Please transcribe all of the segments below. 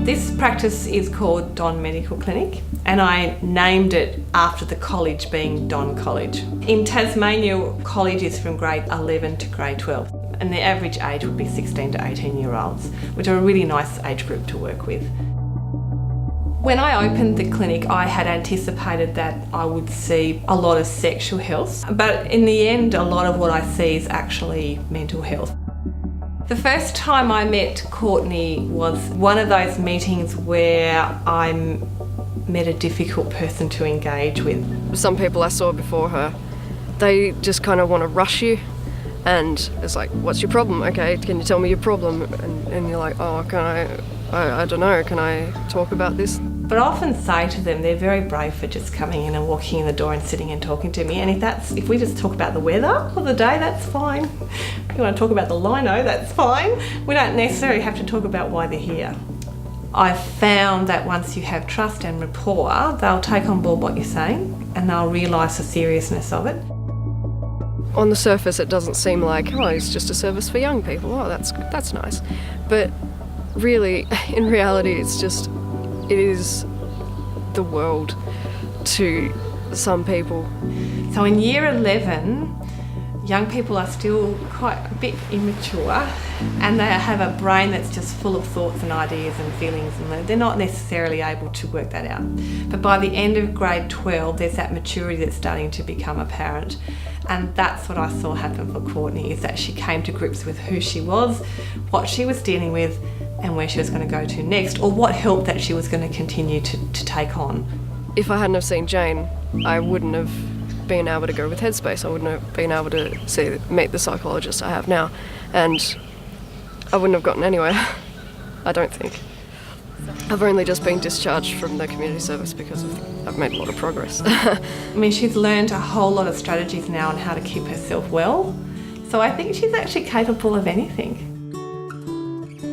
This practice is called Don Medical Clinic, and I named it after the college being Don College. In Tasmania, college is from grade 11 to grade 12, and the average age would be 16 to 18-year-olds, which are a really nice age group to work with. When I opened the clinic, I had anticipated that I would see a lot of sexual health, but in the end, a lot of what I see is actually mental health. The first time I met Courtney was one of those meetings where I met a difficult person to engage with. Some people I saw before her, they just kind of want to rush you, and it's like, what's your problem? Okay, can you tell me your problem? And you're like, oh, I don't know, can I talk about this? But I often say to them, they're very brave for just coming in and walking in the door and sitting and talking to me. And if we just talk about the weather of the day, that's fine. If you want to talk about the lino, that's fine. We don't necessarily have to talk about why they're here. I've found that once you have trust and rapport, they'll take on board what you're saying and they'll realise the seriousness of it. On the surface, it doesn't seem like, oh, it's just a service for young people. Oh, that's nice. But really, in reality, it is the world to some people. So in year 11, young people are still quite a bit immature and they have a brain that's just full of thoughts and ideas and feelings, and they're not necessarily able to work that out. But by the end of grade 12, there's that maturity that's starting to become apparent. And that's what I saw happen for Courtney, is that she came to grips with who she was, what she was dealing with, and where she was going to go to next, or what help that she was going to continue to take on. If I hadn't have seen Jane, I wouldn't have been able to go with Headspace. I wouldn't have been able to meet the psychologist I have now, and I wouldn't have gotten anywhere, I don't think. I've only just been discharged from the community service because I've made a lot of progress. I mean, she's learned a whole lot of strategies now on how to keep herself well, so I think she's actually capable of anything.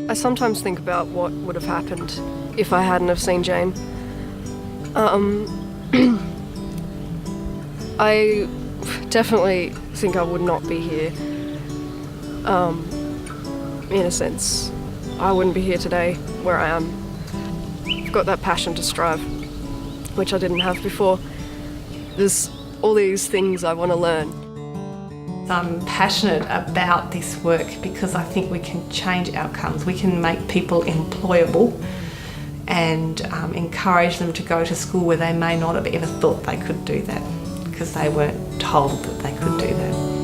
I sometimes think about what would have happened if I hadn't have seen Jane. I definitely think I would not be here. In a sense, I wouldn't be here today where I am. I've got that passion to strive, which I didn't have before. There's all these things I want to learn. I'm passionate about this work because I think we can change outcomes. We can make people employable and encourage them to go to school where they may not have ever thought they could do that because they weren't told that they could do that.